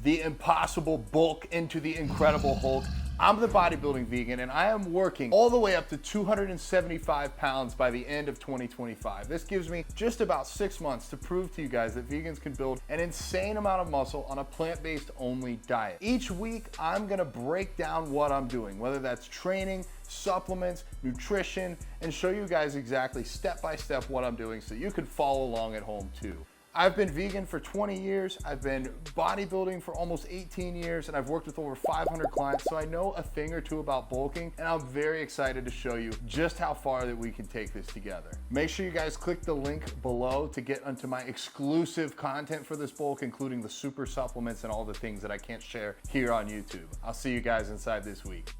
the impossible bulk into the incredible Hulk. I'm the bodybuilding vegan, and I am working all the way up to 275 pounds by the end of 2025. This gives me just about 6 months to prove to you guys that vegans can build an insane amount of muscle on a plant-based only diet. Each week, I'm gonna break down what I'm doing, whether that's training, supplements, nutrition, and show you guys exactly step-by-step what I'm doing so you can follow along at home too. I've been vegan for 20 years, I've been bodybuilding for almost 18 years, and I've worked with over 500 clients, so I know a thing or two about bulking, and I'm very excited to show you just how far that we can take this together. Make sure you guys click the link below to get onto my exclusive content for this bulk, including the super supplements and all the things that I can't share here on YouTube. I'll see you guys inside this week.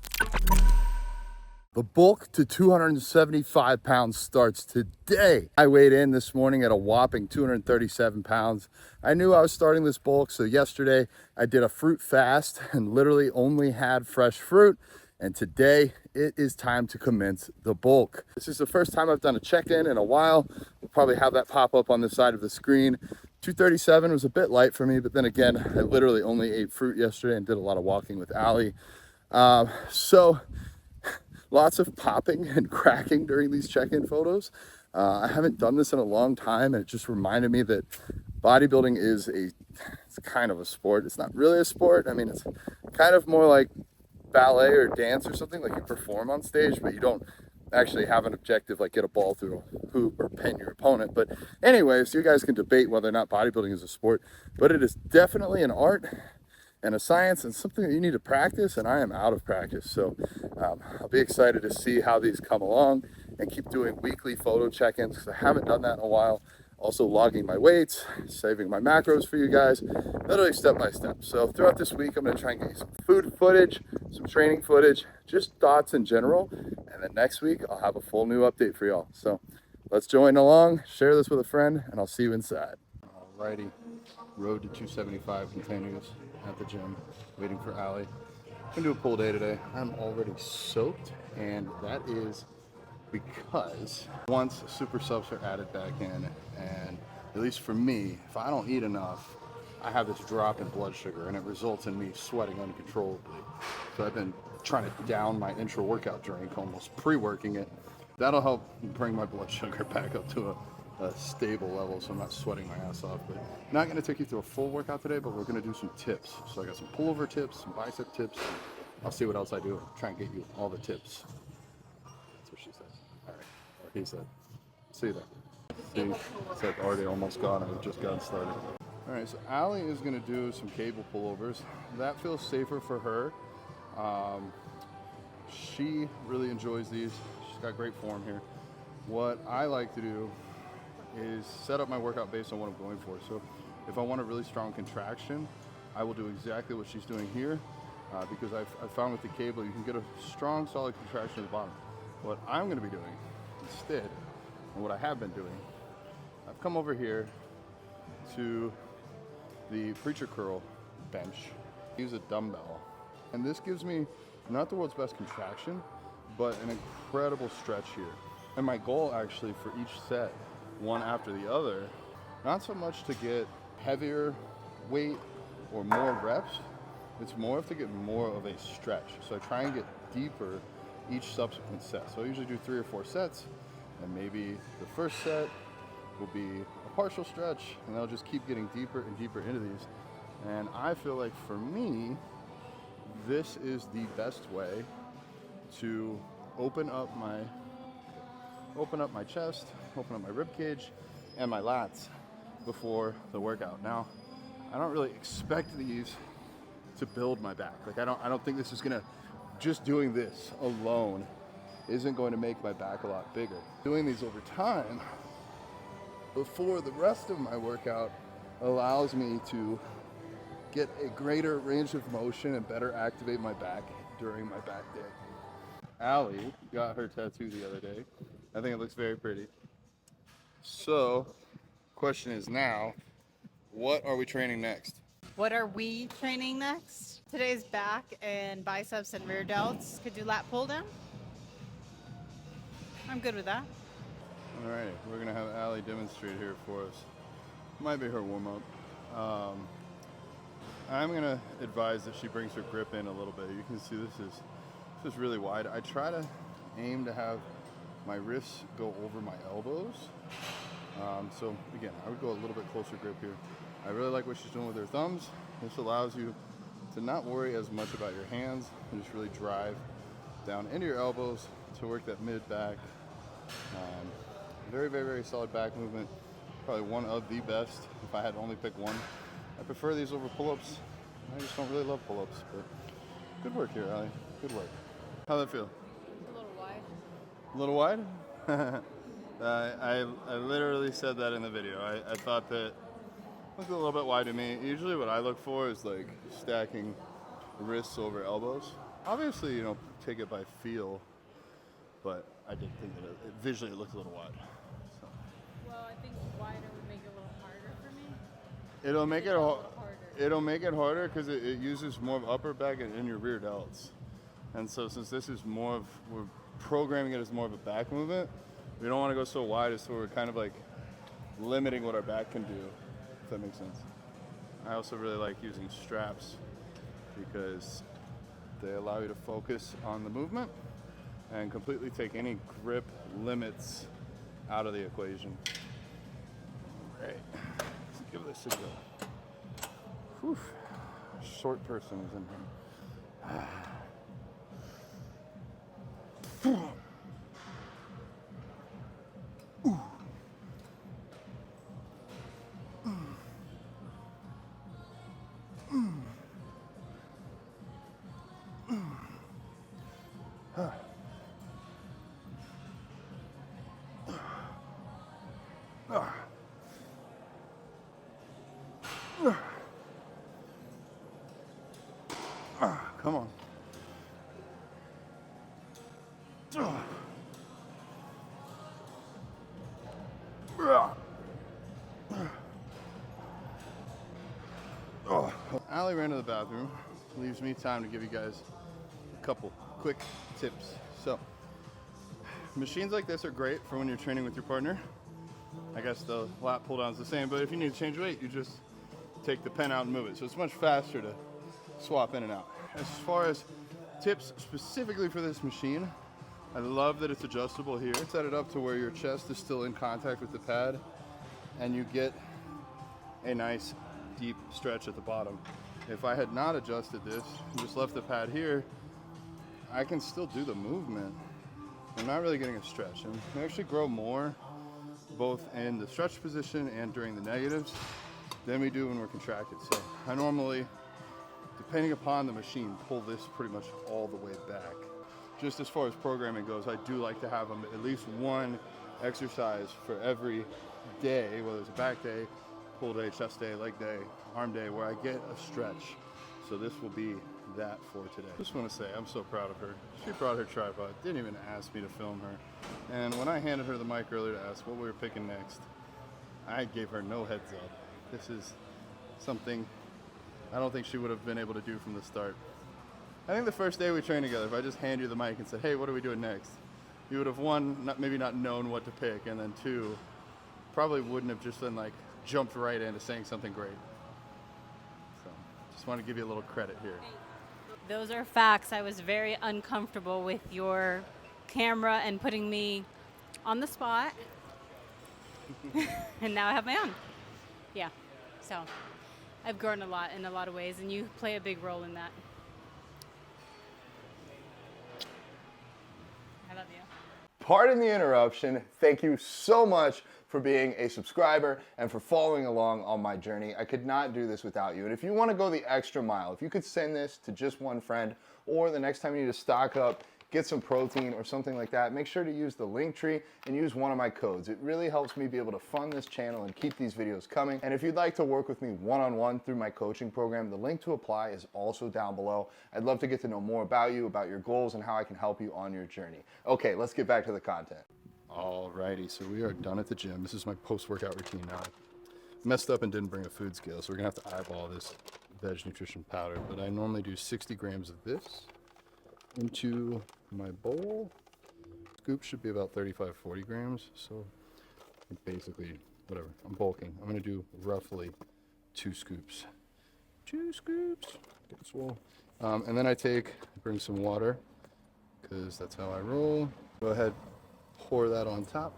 The bulk to 275 pounds starts today. I weighed in this morning at a whopping 237 pounds. I knew I was starting this bulk, so yesterday I did a fruit fast and literally only had fresh fruit. And today it is time to commence the bulk. This is the first time I've done a check-in in a while. We'll probably have that pop up on the side of the screen. 237 was a bit light for me, but then again, I literally only ate fruit yesterday and did a lot of walking with Allie. Lots of popping and cracking during these check-in photos. I haven't done this in a long time, and it just reminded me that bodybuilding is it's kind of a sport. It's not really a sport. I mean, it's kind of more like ballet or dance or something, like you perform on stage, but you don't actually have an objective like get a ball through a hoop or pin your opponent. But anyways, you guys can debate whether or not bodybuilding is a sport, but it is definitely an art and a science and something that you need to practice, and I am out of practice. So I'll be excited to see how these come along and keep doing weekly photo check-ins because I haven't done that in a while. Also logging my weights, saving my macros for you guys, literally step by step. So throughout this week, I'm gonna try and get you some food footage, some training footage, just thoughts in general. And then next week, I'll have a full new update for y'all. So let's join along, share this with a friend, and I'll see you inside. Alrighty, road to 275 continues at the gym, waiting for Allie. I'm gonna do a pull day today. I'm already soaked, and that is because once super subs are added back in, and at least for me, if I don't eat enough, I have this drop in blood sugar, and it results in me sweating uncontrollably. So I've been trying to down my intra-workout drink, almost pre-working it. That'll help bring my blood sugar back up to a stable level, so I'm not sweating my ass off. But not going to take you through a full workout today, but we're going to do some tips. So I got some pullover tips, some bicep tips. I'll see what else I do. Try and get you all the tips. That's what she said. All right, or he said. See you there. See, it's like already almost gone. I've just gotten started. All right, so Allie is going to do some cable pullovers. That feels safer for her. She really enjoys these. She's got great form here. What I like to do is set up my workout based on what I'm going for. So if I want a really strong contraction, I will do exactly what she's doing here because I've found with the cable you can get a strong solid contraction at the bottom. What I'm going to be doing instead, and what I have been doing, I've come over here to the preacher curl bench, use a dumbbell, and this gives me not the world's best contraction, but an incredible stretch here. And my goal actually for each set, one after the other, not so much to get heavier weight or more reps, it's more to get more of a stretch. So I try and get deeper each subsequent set. So I usually do 3 or 4 sets, and maybe the first set will be a partial stretch, and I'll just keep getting deeper and deeper into these. And I feel like for me, this is the best way to open up my chest, open up my rib cage and my lats before the workout. Now, I don't really expect these to build my back. Like I don't think this is gonna, just doing this alone isn't going to make my back a lot bigger. Doing these over time before the rest of my workout allows me to get a greater range of motion and better activate my back during my back day. Allie got her tattoo the other day. I think it looks very pretty. So, question is now, what are we training next? What are we training next? Today's back and biceps and rear delts. Could do lat pull down. I'm good with that. All right, we're gonna have Allie demonstrate here for us. Might be her warm up. I'm gonna advise that she brings her grip in a little bit. You can see this is really wide. I try to aim to have my wrists go over my elbows. So again, I would go a little bit closer grip here. I really like what she's doing with her thumbs. This allows you to not worry as much about your hands and just really drive down into your elbows to work that mid back. Very, very, very solid back movement. Probably one of the best if I had to only pick one. I prefer these over pull-ups. I just don't really love pull-ups, but good work here, Ali. Good work. How'd that feel? A little wide. A little wide? I literally said that in the video. I thought that it looked a little bit wide to me. Usually what I look for is like stacking wrists over elbows. Obviously, you know, take it by feel, but I did think that visually it looked a little wide. So. Well, I think wider would make it a little harder for me. It'll make it harder. It'll make it harder because it uses more of upper back and your rear delts. And so since this is more of, we're programming it as more of a back movement, we don't want to go so wide as so we're kind of like limiting what our back can do, if that makes sense. I also really like using straps because they allow you to focus on the movement and completely take any grip limits out of the equation. All right, let's give this a go. Whew. Short person is in here. Come on. Ali ran to the bathroom. Leaves me time to give you guys a couple quick tips. So, machines like this are great for when you're training with your partner. I guess the lat pull down is the same, but if you need to change weight, you just take the pen out and move it. So it's much faster to swap in and out. As far as tips specifically for this machine, I love that it's adjustable here. Set it up to where your chest is still in contact with the pad and you get a nice deep stretch at the bottom. If I had not adjusted this and just left the pad here, I can still do the movement. I'm not really getting a stretch. And we actually grow more both in the stretch position and during the negatives than we do when we're contracted. So I normally, depending upon the machine, pull this pretty much all the way back. Just as far as programming goes, I do like to have them at least one exercise for every day, whether it's a back day, pull day, chest day, leg day, arm day, where I get a stretch. So this will be that for today. Just want to say I'm so proud of her. She brought her tripod, didn't even ask me to film her. And when I handed her the mic earlier to ask what we were picking next, I gave her no heads up. This is something I don't think she would have been able to do from the start. I think the first day we trained together, if I just hand you the mic and said, hey, what are we doing next? You would have, one, maybe not known what to pick, and then two, probably wouldn't have just been like jumped right into saying something great. So just want to give you a little credit here. Those are facts. I was very uncomfortable with your camera and putting me on the spot. And now I have my own. Yeah. So I've grown a lot in a lot of ways, and you play a big role in that. I love you. Pardon the interruption. Thank you so much for being a subscriber and for following along on my journey. I could not do this without you. And if you want to go the extra mile, if you could send this to just one friend, or the next time you need to stock up, get some protein or something like that, make sure to use the link tree and use one of my codes. It really helps me be able to fund this channel and keep these videos coming. And if you'd like to work with me one-on-one through my coaching program, the link to apply is also down below. I'd love to get to know more about you, about your goals, and how I can help you on your journey. Okay, let's get back to the content. Alrighty, so we are done at the gym. This is my post-workout routine now. Messed up and didn't bring a food scale, so we're gonna have to eyeball this Vedge nutrition powder, but I normally do 60 grams of this into my bowl. Scoop should be about 35-40 grams, so basically, whatever, I'm bulking. I'm gonna do roughly 2 scoops 2 scoops. Get swole. And then I bring some water, because that's how I roll. Go ahead, pour that on top,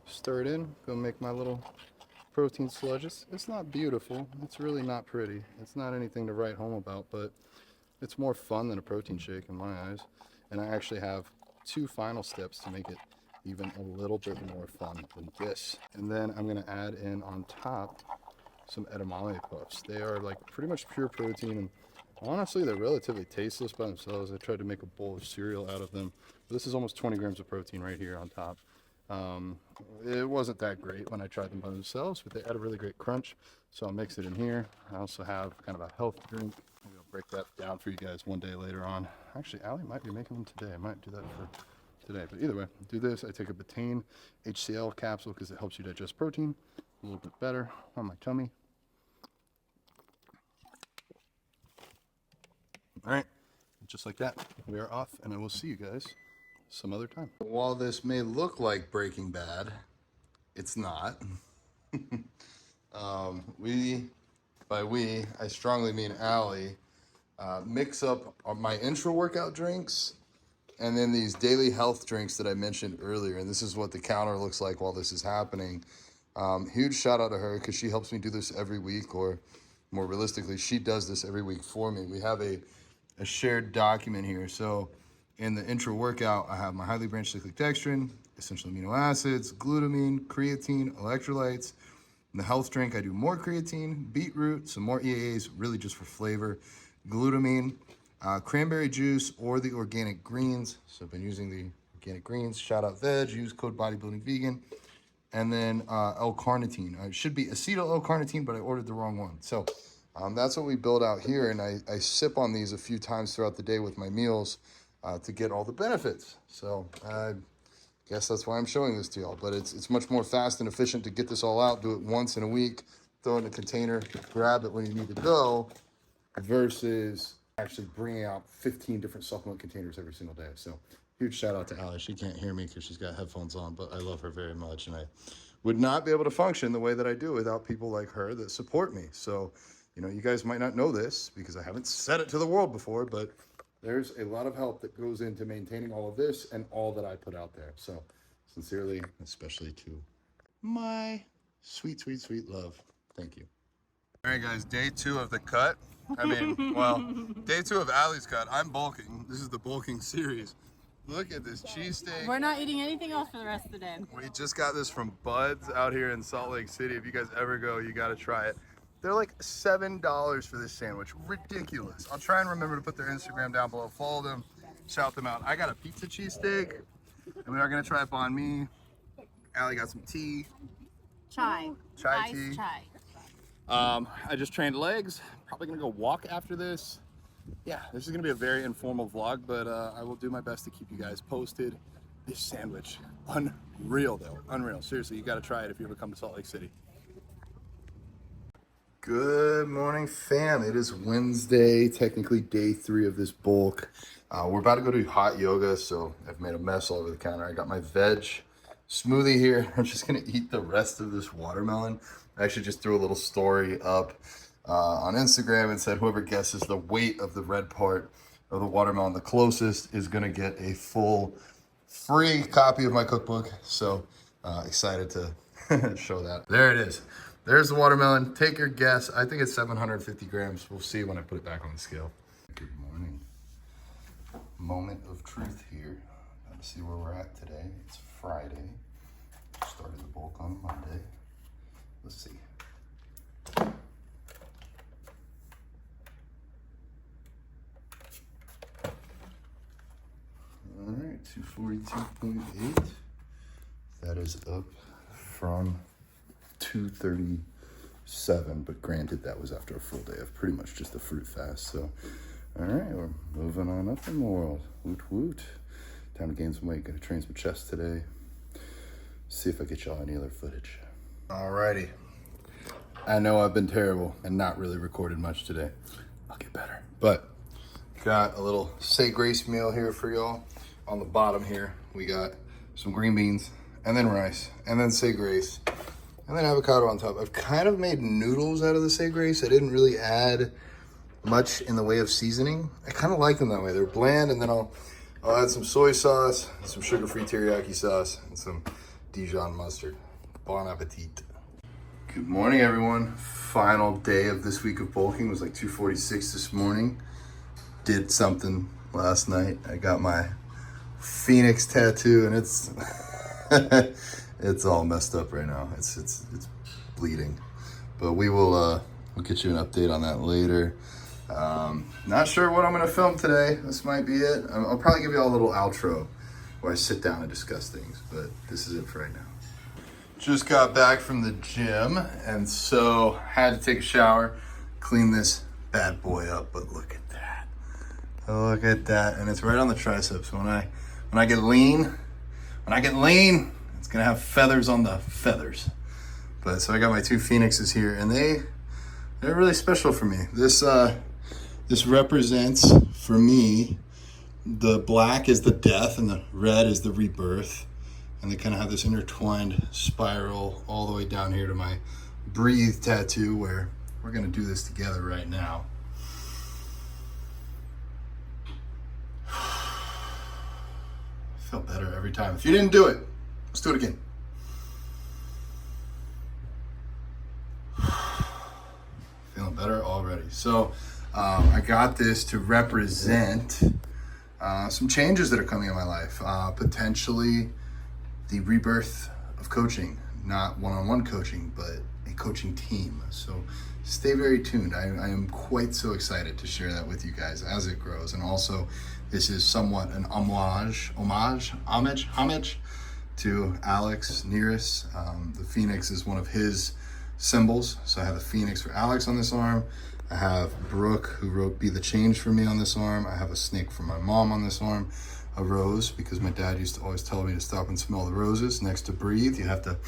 stir it in, go make my little protein sludges. It's not beautiful, it's really not pretty. It's not anything to write home about, but it's more fun than a protein shake in my eyes. And I actually have 2 final steps to make it even a little bit more fun than this. And then I'm gonna add in on top some edamame puffs. They are like pretty much pure protein, and honestly, they're relatively tasteless by themselves. I tried to make a bowl of cereal out of them. This is almost 20 grams of protein right here on top. It wasn't that great when I tried them by themselves, but they had a really great crunch. So I'll mix it in here. I also have kind of a health drink. Maybe I'll break that down for you guys one day later on. Actually, Allie might be making them today. I might do that for today. But either way, do this. I take a betaine HCl capsule because it helps you digest protein a little bit better on my tummy. All right, just like that, we are off, and I will see you guys some other time. While this may look like Breaking Bad, it's not. By we, I strongly mean Allie, mix up my intra-workout drinks and then these daily health drinks that I mentioned earlier. And this is what the counter looks like while this is happening. Huge shout out to her because she helps me do this every week, or more realistically, she does this every week for me. We have a shared document here. So in the intra workout, I have my highly branched cyclic dextrin, essential amino acids, glutamine, creatine, electrolytes. In the health drink, I do more creatine, beetroot, some more EAAs, really just for flavor, glutamine, cranberry juice, or the organic greens. So I've been using the organic greens. Shout out Vedge, use code BodybuildingVegan. And then L-carnitine. It should be acetyl L-carnitine, but I ordered the wrong one. So that's what we build out here, and I sip on these a few times throughout the day with my meals to get all the benefits. So I guess that's why I'm showing this to y'all, but it's much more fast and efficient to get this all out, do it once in a week, throw it in a container, grab it when you need to go, versus actually bringing out 15 different supplement containers every single day. So huge shout out to Allie. She can't hear me because she's got headphones on, but I love her very much, and I would not be able to function the way that I do without people like her that support me. So, you know, you guys might not know this because I haven't said it to the world before, but there's a lot of help that goes into maintaining all of this and all that I put out there. So sincerely, especially to my sweet, sweet, sweet love. Thank you. All right, guys, day 2 of the cut. I mean, well, day 2 of Allie's cut. I'm bulking. This is the bulking series. Look at this cheesesteak. We're not eating anything else for the rest of the day. We just got this from Bud's out here in Salt Lake City. If you guys ever go, you got to try it. They're like $7 for this sandwich. Ridiculous. I'll try and remember to put their Instagram down below. Follow them, shout them out. I got a pizza cheesesteak, and we are gonna try banh mi. Allie got some tea. Chai. Chai Iced tea. chai. I just trained legs. Probably gonna go walk after this. Yeah, this is gonna be a very informal vlog, but I will do my best to keep you guys posted. This sandwich, unreal though, unreal. Seriously, you gotta try it if you ever come to Salt Lake City. Good morning, fam. It is Wednesday, technically day 3 of this bulk. We're about to go do hot yoga, so I've made a mess all over the counter. I got my Vedge smoothie here. I'm just gonna eat the rest of this watermelon. I actually just threw a little story up on Instagram and said whoever guesses the weight of the red part of the watermelon the closest is gonna get a full free copy of my cookbook. So excited to show that. There it is. There's the watermelon. Take your guess. I think it's 750 grams. We'll see when I put it back on the scale. Good morning. Moment of truth here. Let's see where we're at today. It's Friday. Started the bulk on Monday. Let's see. All right, 242.8. That is up from 237, but granted that was after a full day of pretty much just a fruit fast. So all right, we're moving on up in the world. Woot woot. Time to gain some weight. Gotta train some chest today. See if I get y'all any other footage. Alrighty, I know I've been terrible and not really recorded much today. I'll get better, but got a little say grace meal here for y'all. On the bottom here we got some green beans and then rice and then say grace and then avocado on top. I've kind of made noodles out of the say grace. I didn't really add much in the way of seasoning. I kind of like them that way. They're bland, and then I'll add some soy sauce, some sugar-free teriyaki sauce, and some Dijon mustard. Bon appetit. Good morning, everyone. Final day of this week of bulking. It was like 2:46 this morning. Did something last night. I got my Phoenix tattoo, and it's it's all messed up right now. It's bleeding, but we'll get you an update on that later. Not sure what I'm gonna film today. This might be it. I'll probably give you all a little outro where I sit down and discuss things, but this is it for right now. Just got back from the gym, and so had to take a shower, clean this bad boy up. But look at that! Look at that, and it's right on the triceps. When I get lean, it's gonna have feathers on the feathers. But so I got my two Phoenixes here, and they're really special for me. This represents for me, the black is the death and the red is the rebirth. And they kind of have this intertwined spiral all the way down here to my breathe tattoo, where we're gonna do this together right now. I feel better every time. If you didn't do it, let's do it again. Feeling better already. So I got this to represent some changes that are coming in my life. Potentially the rebirth of coaching, not one-on-one coaching, but a coaching team. So stay very tuned. I am quite so excited to share that with you guys as it grows. And also, this is somewhat an homage to Alex Neris. The Phoenix is one of his symbols. So I have the Phoenix for Alex on this arm. I have Brooke, who wrote Be the Change for me, on this arm. I have a snake for my mom on this arm. A rose, because my dad used to always tell me to stop and smell the roses. Next to breathe, you have to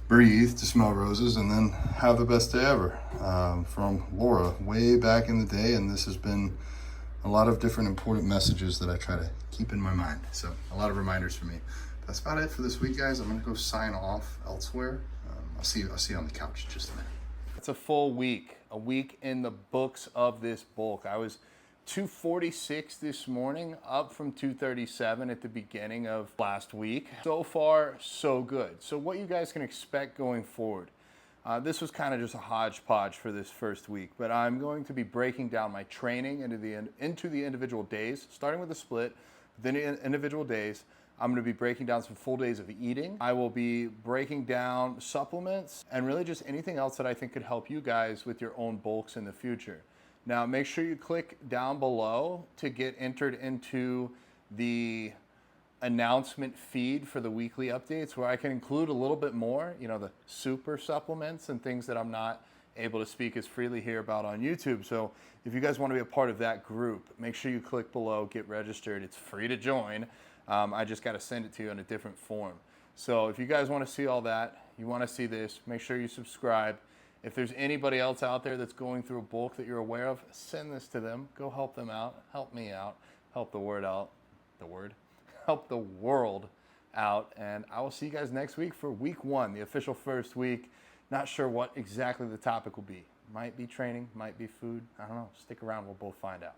breathe to smell roses, and then have the best day ever, from Laura way back in the day. And this has been a lot of different important messages that I try to keep in my mind. So a lot of reminders for me. That's about it for this week, guys. I'm gonna go sign off elsewhere. I'll see you on the couch in just a minute. It's a full week, a week in the books of this bulk. I was 246 this morning, up from 237 at the beginning of last week. So far, so good. So what you guys can expect going forward. This was kind of just a hodgepodge for this first week, but I'm going to be breaking down my training into the individual days, starting with the split, then individual days. I'm going to be breaking down some full days of eating. I will be breaking down supplements and really just anything else that I think could help you guys with your own bulks in the future. Now, make sure you click down below to get entered into the announcement feed for the weekly updates, where I can include a little bit more, the super supplements and things that I'm not able to speak as freely here about on YouTube. So if you guys want to be a part of that group, make sure you click below, get registered. It's free to join. I just got to send it to you in a different form. So if you guys want to see all that, you want to see this, make sure you subscribe. If there's anybody else out there that's going through a bulk that you're aware of, send this to them. Go help them out. Help me out. Help the word out. Help the world out. And I will see you guys next week for week 1, the official first week. Not sure what exactly the topic will be. Might be training, might be food. I don't know. Stick around. We'll both find out.